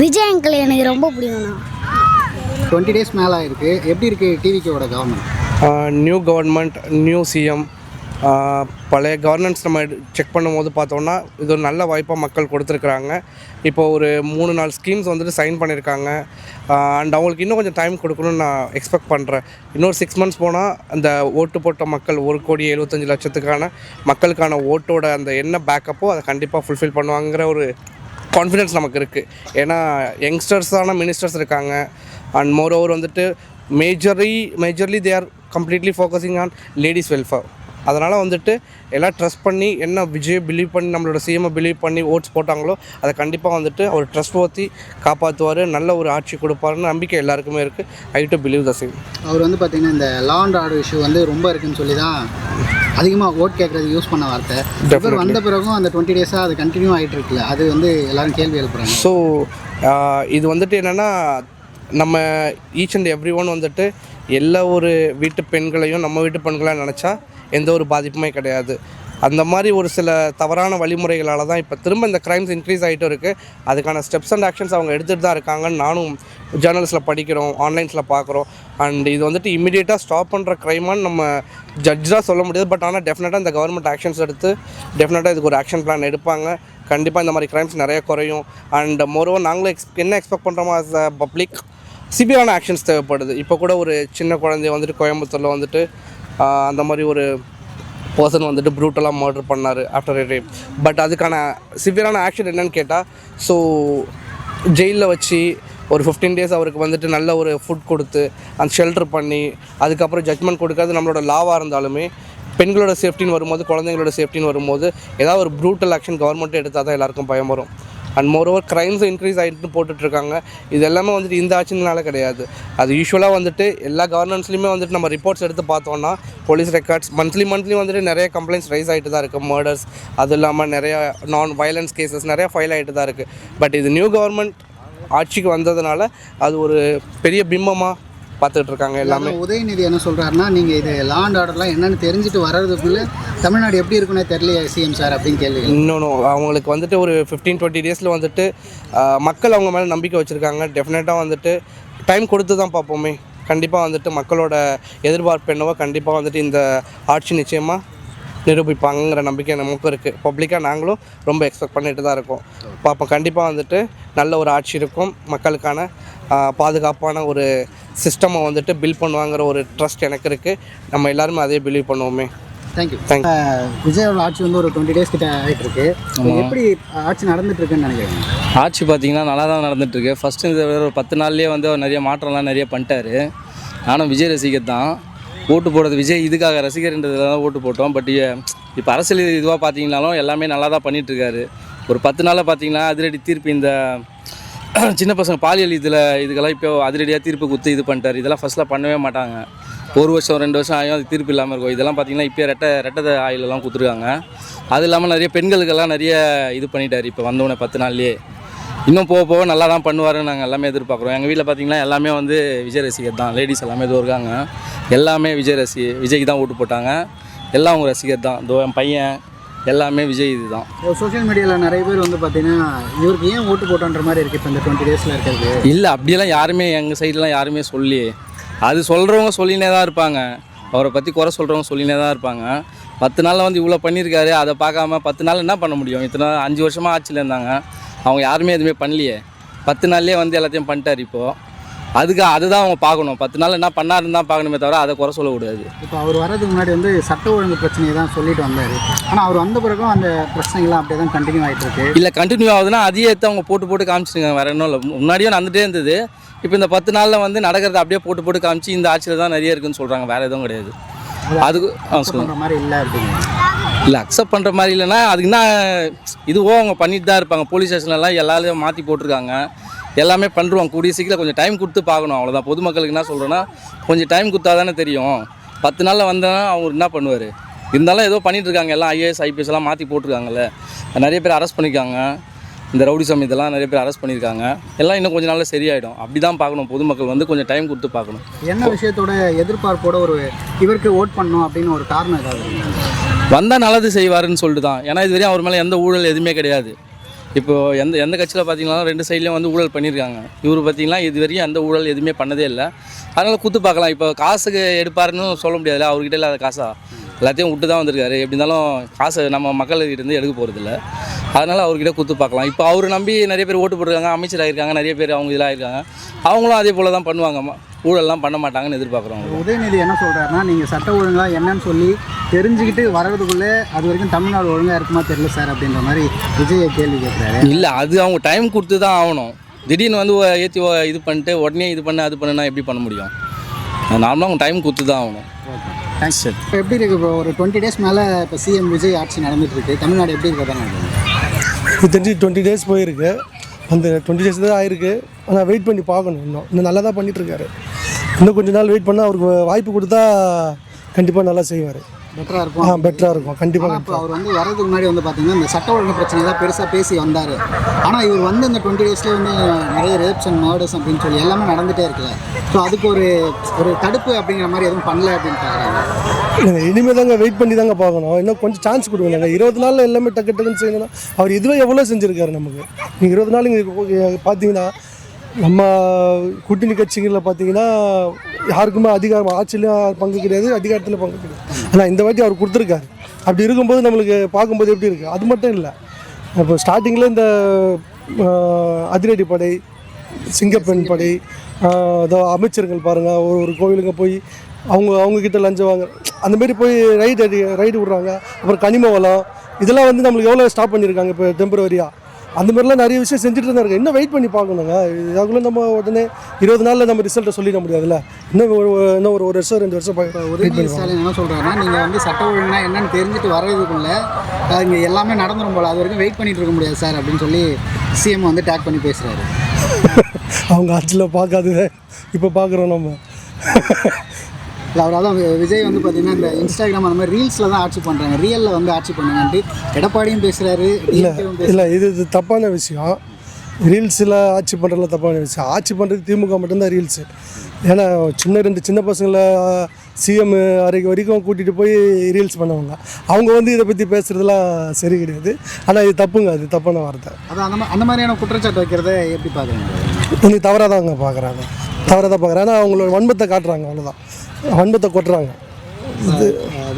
Vijay uncle எனக்கு ரொம்ப பிடிக்கும்ண்ணா. 20 days மேலே ஆயிருக்கு. எப்படி இருக்குது டிவிக்கோட government? New government, new CM. பழைய கவர்னன்ஸ் நம்ம செக் பண்ணும்போது பார்த்தோன்னா இது ஒரு நல்ல வாய்ப்பாக மக்கள் கொடுத்துருக்குறாங்க. இப்போது ஒரு 3-4 ஸ்கீம்ஸ் வந்துட்டு சைன் பண்ணியிருக்காங்க. அண்ட் அவங்களுக்கு இன்னும் கொஞ்சம் டைம் கொடுக்கணும்னு நான் எக்ஸ்பெக்ட் பண்ணுறேன். இன்னொரு 6 மந்த்ஸ் போனால் அந்த ஓட்டு போட்ட மக்கள் 1,75,00,000 மக்களுக்கான ஓட்டோட அந்த என்ன பேக்கப்போ அதை கண்டிப்பாக ஃபுல்ஃபில் பண்ணுவாங்கிற ஒரு கான்ஃபிடென்ஸ் நமக்கு இருக்குது. ஏன்னா யங்ஸ்டர்ஸான மினிஸ்டர்ஸ் இருக்காங்க. அண்ட் மோர் ஓவர் வந்துட்டு majorly they are completely focusing on ladies welfare. அதனால் வந்துட்டு எல்லாம் ட்ரஸ்ட் பண்ணி என்ன விஜய் பிலீவ் பண்ணி நம்மளோட சிஎம்ஐ பிலீவ் பண்ணி ஓட்ஸ் போட்டாங்களோ அதை கண்டிப்பாக வந்துட்டு அவர் ட்ரஸ்ட் ஊற்றி காப்பாற்றுவார், நல்ல ஒரு ஆட்சி கொடுப்பாருன்னு நம்பிக்கை எல்லாருக்குமே இருக்குது. ஐ டு பிலீவ் த சேம். அவர் வந்து பார்த்திங்கன்னா இந்த லா அண்ட் ஆர்டர் இஷ்யூ வந்து ரொம்ப இருக்குதுன்னு சொல்லி தான் அதிகமாக ஓட் கேட்குறது யூஸ் பண்ண வார்த்தை. இவர் வந்த பிறகும் அந்த 20 டேஸாக அது கண்டினியூ ஆகிட்டு இருக்குல்ல, அது வந்து எல்லோரும் கேள்வி எழுப்புறாங்க. ஸோ இது வந்துட்டு என்னென்னா நம்ம ஈச் அண்ட் எவ்ரி ஒன் வந்துட்டு எல்லா ஒரு வீட்டு பெண்களையும் நம்ம வீட்டு பெண்களாக நினச்சா எந்த ஒரு பாதிப்புமே கிடையாது. அந்த மாதிரி ஒரு சில தவறான வழிமுறைகளால் தான் இப்போ திரும்ப இந்த க்ரைம்ஸ் இன்க்ரீஸ் ஆகிட்டு இருக்குது. அதுக்கான ஸ்டெப்ஸ் அண்ட் ஆக்ஷன்ஸ் அவங்க எடுத்துகிட்டு தான் இருக்காங்கன்னு நானும் ஜேர்னல்ஸில் படிக்கிறோம், ஆன்லைன்ஸில் பார்க்குறோம். அண்ட் இது வந்துட்டு இமீடியட்டாக ஸ்டாப் பண்ணுற க்ரைமான்னு நம்ம ஜட்ஜாக சொல்ல முடியாது. பட் ஆனால் டெஃபினட்டாக இந்த கவர்மெண்ட் ஆக்ஷன்ஸ் எடுத்து டெஃபினட்டாக இதுக்கு ஒரு ஆக்ஷன் பிளான் எடுப்பாங்க. கண்டிப்பாக இந்த மாதிரி க்ரைம்ஸ் நிறைய குறையும். அண்ட் மோரோவர் நாங்களும் என்ன எக்ஸ்பெக்ட் பண்ணுறோமோ ஆஸ் அ பப்ளிக் சிவியரான ஆக்ஷன்ஸ் தேவைப்படுது. இப்போ கூட ஒரு சின்ன குழந்தைய வந்துட்டு கோயம்புத்தூரில் வந்துட்டு அந்த மாதிரி ஒரு பர்சன் வந்துட்டு ப்ரூட்டலாக மர்டர் பண்ணார் ஆஃப்டர் எ ரேப். பட் அதுக்கான சிவியரான ஆக்ஷன் என்னன்னு கேட்டால், ஸோ ஜெயிலில் வச்சு ஒரு 15 டேஸ் அவருக்கு வந்துட்டு நல்ல ஒரு ஃபுட் கொடுத்து அந்த ஷெல்டர் பண்ணி அதுக்கப்புறம் ஜட்மெண்ட் கொடுக்கறது நம்மளோட லாவாக இருந்தாலுமே பெண்களோட சேஃப்டின்னு வரும்போது, குழந்தைங்களோட சேஃப்டின்னு வரும்போது ஏதாவது ஒரு ப்ரூட்டல் ஆக்ஷன் கவர்மெண்ட்டே எடுத்தால் தான் எல்லாருக்கும் பயம் வரும். அண்ட் மோரோவர் க்ரைம்ஸ் இன்க்ரீஸ் ஆகிட்டு போட்டுட்ருக்காங்க. இது எல்லாமே வந்துட்டு இந்த ஆட்சினால கிடையாது. அது யூஸ்வலாக வந்துட்டு எல்லா கவர்னன்ஸ்லையுமே வந்துட்டு நம்ம ரிப்போர்ட்ஸ் எடுத்து பார்த்தோன்னா போலீஸ் ரெக்கார்ட்ஸ் மந்த்லி வந்துட்டு நிறைய கம்ப்ளைண்ட்ஸ் ரைஸ் ஆகிட்டு தான் இருக்குது. மர்டர்ஸ், அது இல்லாமல் நிறையா நான் வயலன்ஸ் கேசஸ் நிறையா ஃபைல் ஆகிட்டு தான் இருக்குது. பட் இது நியூ கவர்மெண்ட் ஆட்சிக்கு வந்ததுனால அது ஒரு பெரிய பிம்பமாக பார்த்துட்டு இருக்காங்க எல்லாமே. உதயநிதி என்ன சொல்கிறாருன்னா, நீங்கள் இது லா அண்ட் ஆர்டர்லாம் என்னென்னு தெரிஞ்சுட்டு வர்றதுக்குள்ளே தமிழ்நாடு எப்படி இருக்குன்னே தெரியலையே சிஎம் சார் அப்படின்னு கேள்வி. இன்னொன்று அவங்களுக்கு வந்துட்டு ஒரு 15-20 டேஸில் வந்துட்டு மக்கள் அவங்க மேலே நம்பிக்கை வச்சுருக்காங்க. டெஃபினட்டாக வந்துட்டு டைம் கொடுத்து தான் பார்ப்போமே. கண்டிப்பாக வந்துட்டு மக்களோட எதிர்பார்ப்பு என்னவோ கண்டிப்பாக வந்துட்டு இந்த ஆட்சி நிச்சயமாக நிரூபிப்பாங்கங்கிற நம்பிக்கை நமக்கும் இருக்குது. பப்ளிக்காக நாங்களும் ரொம்ப எக்ஸ்பெக்ட் பண்ணிட்டு தான் இருக்கோம். பார்ப்போம். கண்டிப்பாக வந்துட்டு நல்ல ஒரு ஆட்சி இருக்கும், மக்களுக்கான பாதுகாப்பான ஒரு சிஸ்டமை வந்துட்டு பில்ட் பண்ணுவாங்கிற ஒரு ட்ரஸ்ட் எனக்கு இருக்குது. நம்ம எல்லாருமே அதே பிலீவ் பண்ணுவோமே. தேங்க்யூ. விஜயோட ஆட்சி வந்து ஒரு 20 டேஸ் கிட்ட ஆகிட்டு இருக்கு. எப்படி ஆட்சி நடந்துட்டு இருக்குன்னு நினைக்கிறேன்? ஆட்சி பார்த்தீங்கன்னா நல்லா தான் நடந்துகிட்ருக்கு. ஃபஸ்ட்டு இந்த ஒரு 10 நாள்லேயே வந்து நிறைய மாற்றம்லாம் நிறைய பண்ணிட்டாரு. நானும் விஜய் ரசிகர் தான். ஓட்டு போடுறது விஜய் இதுக்காக ரசிகர்ன்றதில் தான் ஓட்டு போட்டோம். பட் இப்போ அரசியல் இதுவாக பார்த்தீங்கன்னாலும் எல்லாமே நல்லா தான் பண்ணிகிட்ருக்காரு. ஒரு 10 நாளில் பார்த்தீங்கன்னா அதிரடி தீர்ப்பு இந்த சின்ன பசங்க பாலியல் இதுக்கெல்லாம் இப்போ அதிரடியாக தீர்ப்பு கொடுத்து இது பண்ணிட்டார். இதெல்லாம் ஃபஸ்ட்டில் பண்ணவே மாட்டாங்க. 1 வருஷம் 2 வருஷம் ஆகும் அது தீர்ப்பு இல்லாமல் இருக்கும். இதெல்லாம் பார்த்திங்கன்னா இப்போ ரெட்டை ஆயிலெல்லாம் கொடுத்துருக்காங்க. அது இல்லாமல் நிறைய பெண்களுக்கெல்லாம் நிறைய இது பண்ணிட்டார். இப்போ வந்தோடனே 10 நாள்லேயே இன்னும் போக நல்லா தான் பண்ணுவாருன்னு நாங்கள் எல்லாமே எதிர்பார்க்குறோம். எங்கள் வீட்டில் பார்த்திங்கன்னா எல்லாமே வந்து விஜய் ரசிகர் தான். லேடிஸ் எல்லாமே இதோ இருக்காங்க, எல்லாமே விஜய்க்கு தான் ஓட்டு போட்டாங்க. எல்லாம் அவங்க ரசிகர் தான். இதோ என் பையன் எல்லாமே விஜய் இது தான். சோஷியல் மீடியாவில் நிறைய பேர் வந்து பார்த்தீங்கன்னா இவருக்கு ஏன் ஓட்டு போட்டோன்ற மாதிரி இருக்குது இப்போ இந்த 20 டேஸில் இருக்கிறது. இல்லை அப்படியெல்லாம் யாருமே எங்கள் சைட்லாம் யாருமே சொல்லி, அது சொல்கிறவங்க சொல்லினே தான் இருப்பாங்க. அவரை பற்றி குறை சொல்கிறவங்க சொல்லினே தான் இருப்பாங்க. 10 நாளில் வந்து இவ்வளோ பண்ணியிருக்காரு, அதை பார்க்காம 10 நாள் என்ன பண்ண முடியும்? இத்தனை 5 வருஷமாக ஆட்சியில் இருந்தாங்க, அவங்க யாருமே எதுவுமே பண்ணலையே. 10 நாள்லேயே வந்து எல்லாத்தையும் பண்ணிட்டார். இப்போது அதுதான் அவங்க பார்க்கணும். 10 நாள் என்ன பண்ணாருன்னு தான் பார்க்கணுமே தவிர அதை குறை சொல்லக்கூடாது. இப்போ அவர் வர்றதுக்கு முன்னாடி வந்து சட்ட ஒழுங்கு பிரச்சனையை தான் சொல்லிட்டு வந்தார். ஆனால் அவர் வந்த பிறகும் அந்த பிரச்சனைகள்லாம் அப்படியே தான் கண்டினியூ ஆகிட்டு இருக்கு. இல்லை கண்டினியூ ஆகுதுன்னா அதையே எடுத்து அவங்க போட்டு காமிச்சிருக்காங்க. வேறு என்ன இல்லை, முன்னாடியே நடந்துகிட்டே இருந்தது. இப்போ இந்த 10 நாளில் வந்து நடக்கிறத அப்படியே போட்டு காமிச்சு இந்த ஆட்சியில் தான் நிறைய இருக்குதுன்னு சொல்கிறாங்க. வேறு எதுவும் கிடையாது. அதுக்கு சொல்கிற மாதிரி இல்லை அப்படிங்க. இல்லை அக்செப்ட் பண்ணுற மாதிரி இல்லைன்னா அதுக்குன்னா இதுவோ அவங்க பண்ணிட்டு தான் இருப்பாங்க. போலீஸ் ஸ்டேஷன்லாம் எல்லாரையும் மாற்றி போட்டிருக்காங்க. எல்லாமே பண்ணுறோம். கூடிய சீக்கிரம் கொஞ்சம் டைம் கொடுத்து பார்க்கணும், அவ்வளோதான். பொதுமக்களுக்கு என்ன சொல்கிறேன்னா கொஞ்சம் டைம் கொடுத்தா தானே தெரியும். 10 நாளில் வந்தோன்னா அவர் என்ன பண்ணுவார்? இருந்தாலும் ஏதோ பண்ணிகிட்ருக்காங்க. எல்லாம் IAS IPS எல்லாம் மாற்றி போட்டிருக்காங்கல்ல, நிறைய பேர் அரெஸ்ட் பண்ணியிருக்காங்க. இந்த ரவுடிசம் இதெல்லாம் நிறைய பேர் அரெஸ்ட் பண்ணியிருக்காங்க. எல்லாம் இன்னும் கொஞ்சம் நாளில் சரியாயிடும். அப்படி தான் பார்க்கணும். பொதுமக்கள் வந்து கொஞ்சம் டைம் கொடுத்து பார்க்கணும். என்ன விஷயத்தோட எதிர்பார்ப்போட ஒரு இவருக்கு ஓட் பண்ணணும் அப்படின்னு ஒரு காரணம் ஏதாவது வந்தால் நல்லது செய்வாருன்னு சொல்லிட்டு தான். ஏன்னா இதுவரையும் அவர் மேலே எந்த ஊழல் எதுவுமே கிடையாது. இப்போது எந்த கட்சியில் பார்த்தீங்கன்னா 2 சைட்லேயும் வந்து ஊழல் பண்ணியிருக்காங்க. இவர் பார்த்தீங்கன்னா இது வரைக்கும் எந்த ஊழல் எதுவுமே பண்ணதே இல்லை. அதனால் குத்து பார்க்கலாம். இப்போ காசுக்கு எடுப்பாருன்னு சொல்ல முடியாதுல்ல, அவர்கிட்ட இல்லாத காசா எல்லாத்தையும் விட்டு தான் வந்திருக்காரு. எப்படி இருந்தாலும் காசை நம்ம மக்கள்கிட்ட இருந்து எடுக்க போகிறதில்ல. அதனால் அவர்கிட்ட குத்து பார்க்கலாம். இப்போ அவர் நம்பி நிறைய பேர் ஓட்டு போட்டிருக்காங்க, அமைச்சராக இருக்காங்க, நிறைய பேர் அவங்க இதெல்லாம் இருக்காங்க. அவங்களும் அதே போல் தான் பண்ணுவாங்க, ஊழல்லாம் பண்ண மாட்டாங்கன்னு எதிர்பார்க்குறோம். உதயநிதி என்ன சொல்கிறாருன்னா, நீங்கள் சட்ட ஒழுங்காக என்னன்னு சொல்லி தெரிஞ்சுக்கிட்டு வர்றதுக்குள்ளே அது வரைக்கும் தமிழ்நாடு ஒழுங்காக இருக்குமா தெரியல சார் அப்படின்ற மாதிரி விஜயை கேள்வி கேட்குறாரு. இல்லை, அது அவங்க டைம் கொடுத்து தான் ஆகணும். திடீர்னு வந்து ஏற்றி இது பண்ணிட்டு உடனே இது பண்ண அது பண்ணுன்னா எப்படி பண்ண முடியும்? நார்மலாக அவங்க டைம் கொடுத்து தான் ஆகணும். Okay, thanks sir. இப்போ எப்படி இருக்குது? இப்போ ஒரு 20 டேஸ் மேலே இப்போ சிஎம் விஜய் ஆட்சி நடந்துட்டு இருக்கு. தமிழ்நாடு எப்படி இருக்கிறதா நினைக்கிறேன்? இது தெரிஞ்சு 20 டேஸ் போயிருக்கு. அந்த 20 டேஸ் தான் ஆயிருக்கு. ஆனால் வெயிட் பண்ணி பார்க்கணும். இன்னும் நல்லா தான் பண்ணிகிட்ருக்காரு. இன்னும் கொஞ்சம் நாள் வெயிட் பண்ணால் அவருக்கு வாய்ப்பு கொடுத்தா கண்டிப்பாக நல்லா செய்வார். பெட்டராக இருக்கும். பெட்டராக இருக்கும் கண்டிப்பாக. இப்போ அவர் வந்து வரதுக்கு முன்னாடி வந்து பார்த்தீங்கன்னா இந்த சட்ட ஒழுங்கு பிரச்சனை தான் பெருசாக பேசி வந்தார். ஆனால் இவர் வந்து இந்த 20 டேஸ்லேயே வந்து நிறைய ரேப்ஸ் அண்ட் மர்டர்ஸ் அப்படின்னு சொல்லி எல்லாமே நடந்துகிட்டே இருக்குல்ல. ஸோ அதுக்கு ஒரு தடுப்பு அப்படிங்கிற மாதிரி எதுவும் பண்ணல அப்படின்னு பார்க்குறாங்க. இனிமேல் தாங்க வெயிட் பண்ணி தாங்க பார்க்கணும். இன்னும் கொஞ்சம் சான்ஸ் கொடுங்க. 20 நாளில் எல்லாமே டக்கு டக்குன்னு செய்யணும்னா அவர் இதுவே எவ்வளோ செஞ்சுருக்காரு நமக்கு. நீங்கள் 20 நாள் இங்கே பார்த்தீங்கன்னா நம்ம கூட்டணி கட்சிகளில் பார்த்தீங்கன்னா யாருக்குமே அதிகாரம் ஆட்சியிலையும் பங்கு கிடையாது, அதிகாரத்தில் பங்கு கிடையாது. ஆனால் இந்த வாட்டி அவர் கொடுத்துருக்காரு. அப்படி இருக்கும்போது நம்மளுக்கு பார்க்கும்போது எப்படி இருக்குது? அது மட்டும் இல்லை, இப்போ ஸ்டார்டிங்கில் இந்த அதிரடி படை, சிங்கப்பெண் படை, அதோ அமைச்சர்கள் பாருங்கள், ஒரு கோவிலுங்க போய் அவங்கக்கிட்ட லஞ்சம் வாங்க, அந்தமாரி போய் ரைடு விட்றாங்க. அப்புறம் கனிம வளம், இதெல்லாம் வந்து நம்மளுக்கு எவ்வளோ ஸ்டாப் பண்ணியிருக்காங்க இப்போ டெம்பரவரியாக. அந்த மாதிரிலாம் நிறைய விஷயம் செஞ்சுட்டு தான் இருக்காங்க. இன்னும் வெயிட் பண்ணி பார்க்கணுங்க. அதுக்குள்ளே நம்ம உடனே 20 நாளில் நம்ம ரிசல்ட்டை சொல்லிட முடியாதுல்ல. இன்னும் ஒரு வருஷம் 2 வருஷம் உதயநிதி ஸ்டாலின் என்ன சொல்கிறாருன்னா, நீங்கள் வந்து சட்ட ஒழுங்குனா என்னன்னு தெரிஞ்சுட்டு வர்றதுக்குள்ளே இங்கே எல்லாமே நடந்துடும் போல், அது வரைக்கும் வெயிட் பண்ணிட்டு இருக்க முடியாது சார் அப்படின்னு சொல்லி சிஎம் வந்து டேக் பண்ணி பேசுகிறாரு. அவங்க ஆட்சியில் பார்க்காதது இப்போ பார்க்குறோம் நம்ம. அவரால் விஜய் வந்து பார்த்தீங்கன்னா இந்த இன்ஸ்டாகிராம் அந்த மாதிரி ரீல்ஸில் தான் ஆட்சி பண்ணுறாங்க, ரியலில் வந்து ஆட்சி பண்ணுங்கன்ட்டு எடப்பாடியும் பேசுகிறாரு. இல்லை, இது தப்பான விஷயம். ரீல்ஸில் ஆட்சி பண்ணுறதுல தப்பான விஷயம். ஆட்சி பண்ணுறது திமுக மட்டும்தான் ரீல்ஸு. ஏன்னா சின்ன பசங்களை சிஎம் அறைக்கு வரைக்கும் கூட்டிகிட்டு போய் ரீல்ஸ் பண்ணுவாங்க. அவங்க வந்து இதை பற்றி பேசுகிறதுலாம் சரி கிடையாது. ஆனால் இது தப்புங்க, அது தப்பான வார்த்தை. அதான் அந்த மாதிரியான குற்றச்சாட்டு வைக்கிறத எப்படி பார்க்குறீங்க? இன்னைக்கு தவறாக தாங்க பார்க்குறாங்க, தவறாக தான் பார்க்குறாங்க. ஆனால் அவங்களோட வன்மத்தை காட்டுறாங்க, அவ்வளோதான், வன்மத்தை கொட்டுறாங்க. இது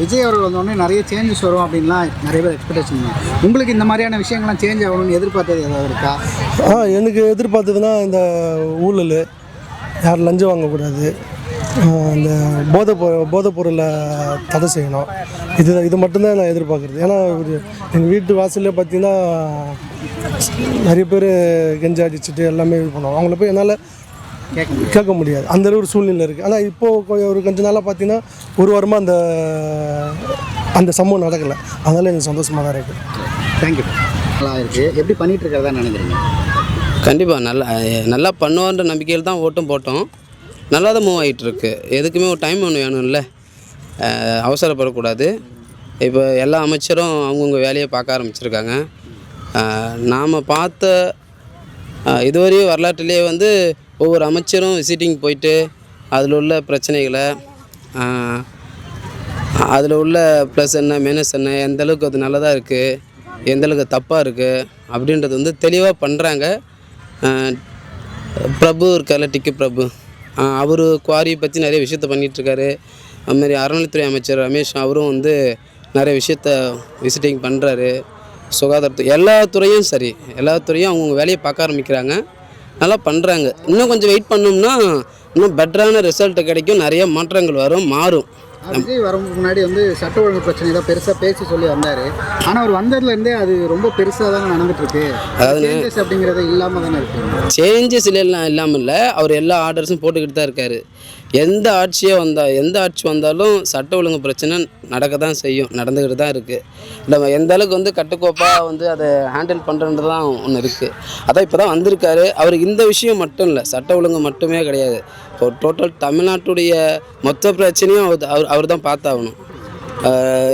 விஜய் அவர்கள் வந்தோடனே நிறைய சேஞ்சஸ் வரும் அப்படின்லாம் நிறைய பேர் எக்ஸ்பெக்டேஷன். உங்களுக்கு இந்த மாதிரியான விஷயங்கள்லாம் சேஞ்ச் ஆகணும்னு எதிர்பார்த்தது ஏதாவது இருக்கா? எனக்கு எதிர்பார்த்ததுன்னா இந்த ஊழல், யார் லஞ்சம் வாங்கக்கூடாது, இந்த போதைப் பொருளை தடை செய்யணும். இது மட்டும்தான் நான் எதிர்பார்க்குறது. ஏன்னா எங்கள் வீட்டு வாசல்லே பார்த்தீங்கன்னா நிறைய பேர் கெஞ்சா அடிச்சுட்டு எல்லாமே இது பண்ணுவாங்க. அவங்கள போய் என்னால் கேட்க முடியாது, அந்த ஒரு சூழ்நிலை இருக்குது. ஆனால் இப்போது ஒரு கொஞ்ச நாளாக பார்த்தீங்கன்னா ஒரு வாரமாக அந்த சம்பவம் நடக்கலை. அதனால் எனக்கு சந்தோஷமாக தான் இருக்குது. தேங்க்யூ. நல்லா இருக்குது. எப்படி பண்ணிகிட்டு இருக்கிறதா நினைக்கிறீங்க? கண்டிப்பாக நல்லா பண்ணுவான்ற நம்பிக்கையில் தான் ஓட்டும் போட்டோம். நல்லா தான் மூவ் ஆகிட்டுருக்கு. எதுக்குமே ஒரு டைம் ஒன்று வேணும்ல, அவசரப்படக்கூடாது. இப்போ எல்லா அமைச்சரும் அவங்கவுங்க வேலையை பார்க்க ஆரம்பிச்சிருக்காங்க. நாம் பார்த்த இதுவரையும் வரலாற்றிலே வந்து ஒவ்வொரு அமைச்சரும் விசிட்டிங் போயிட்டு அதில் உள்ள பிரச்சனைகளை, அதில் உள்ள ப்ளஸ் என்ன மைனஸ் என்ன, எந்தளவுக்கு அது நல்லதாக இருக்குது, எந்தளவுக்கு தப்பாக இருக்குது அப்படின்றது வந்து தெளிவாக பண்ணுறாங்க. பிரபு இருக்கார்ல, டிக்கு பிரபு, அவர் குவாரியை பற்றி நிறைய விஷயத்த பண்ணிகிட்ருக்காரு. அதுமாதிரி அறநிலைத்துறை அமைச்சர் ரமேஷ் அவரும் வந்து நிறைய விஷயத்த விசிட்டிங் பண்ணுறாரு. சுகாதாரத்துறை எல்லா துறையும் சரி, எல்லா துறையும் அவங்கவுங்க வேலையை பார்க்க ஆரம்பிக்கிறாங்க, நல்லா பண்ணுறாங்க. இன்னும் கொஞ்சம் வெயிட் பண்ணோம்னா இன்னும் பெட்டரான ரிசல்ட் கிடைக்கும், நிறைய மாற்றங்கள் மாறும். விஜய் வரதுக்கு முன்னாடி வந்து சட்ட ஒழுங்கு பிரச்சனை தான் பெருசாக பேசி சொல்லி வந்தார். ஆனால் அவர் வந்ததுலேருந்தே அது ரொம்ப பெருசாக தானே நடந்துட்டுருக்கு. அதாவது சேஞ்சஸ் அப்படிங்கிறது இல்லாமல் தானே இருக்குது. சேஞ்சஸ் இல்லாமல் இல்லை, அவர் எல்லா ஆர்டர்ஸும் போட்டுக்கிட்டு தான் இருக்கார். எந்த ஆட்சி வந்தாலும் சட்ட ஒழுங்கு பிரச்சனை நடக்க தான் செய்யும், நடந்துக்கிட்டு தான் இருக்குது. நம்ம எந்த அளவுக்கு வந்து கட்டுக்கோப்பாக வந்து அதை ஹேண்டில் பண்ணுறது தான் ஒன்று இருக்குது. அதான் இப்போ தான் வந்திருக்காரு. அவருக்கு இந்த விஷயம் மட்டும் இல்லை, சட்ட ஒழுங்கு மட்டுமே கிடையாது, இப்போ டோட்டல் தமிழ்நாட்டுடைய மொத்த பிரச்சனையும் அவர் தான் பார்த்தாகணும்.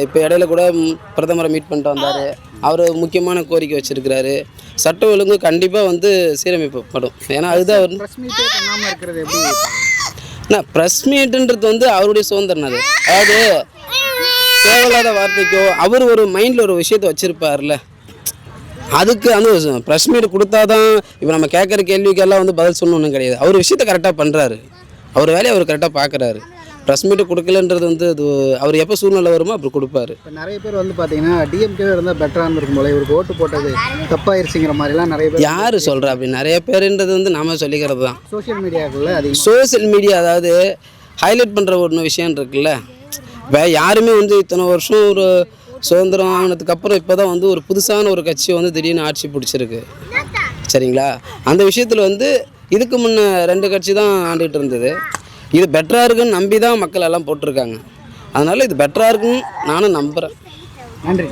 இப்போ இடையில கூட பிரதமரை மீட் பண்ணிட்டு வந்தார். அவர் முக்கியமான கோரிக்கை வச்சுருக்கிறாரு. சட்ட ஒழுங்கு கண்டிப்பாக வந்து சீரமைப்படும். ஏன்னா அதுதான் அவர் பண்ணாமல் இருக்கிறது எப்படி? ப்ரெஸ் மீட்டுன்றது வந்து அவருடைய சுதந்திரம். அது அதாவது தேவையில்லாத வார்த்தைக்கோ அவர் ஒரு மைண்டில் ஒரு விஷயத்தை வச்சுருப்பார்ல, அதுக்கு அந்த ப்ரெஸ் மீட் கொடுத்தா தான் இப்போ நம்ம கேட்குற கேள்விக்கெல்லாம் வந்து பதில் சொல்லணும்னு கிடையாது. அவர் விஷயத்தை கரெக்டாக பண்ணுறாரு, அவர் வேலையை அவர் கரெக்டாக பார்க்குறாரு. ப்ரெஸ் மீட்டு கொடுக்கலன்றது வந்து அது அவர் எப்போ சூழ்நிலை வருமோ அப்படி கொடுப்பாரு. இப்போ நிறைய பேர் வந்து பார்த்தீங்கன்னா டிஎம்கே இருந்தால் பெட்டராக இருந்திருக்கும் போல, இவருக்கு ஓட்டு போட்டது தப்பாயிருச்சுங்கிற மாதிரிலாம் நிறைய பேர் யார் சொல்கிறா அப்படி? நிறைய பேருன்றது வந்து நாம சொல்லிக்கிறது தான். சோஷியல் மீடியாக்குள்ள அதிகம் சோஷியல் மீடியா அதாவது ஹைலைட் பண்ணுற ஒரு விஷயம் இருக்குல்ல. யாருமே வந்து இத்தனை வருஷம் ஒரு சுதந்திரம் வாங்கினதுக்கப்புறம் இப்போ தான் வந்து ஒரு புதுசான ஒரு கட்சி வந்து திடீர்னு ஆட்சி பிடிச்சிருக்கு, சரிங்களா? அந்த விஷயத்தில் வந்து இதுக்கு முன்னே 2 கட்சி தான் ஆண்டுகிட்டு இருந்தது. இது பெட்டராக இருக்குன்னு நம்பி தான் மக்கள் எல்லாம் போட்டிருக்காங்க. அதனால் இது பெட்டராக இருக்குன்னு நானும் நம்புகிறேன். நன்றி.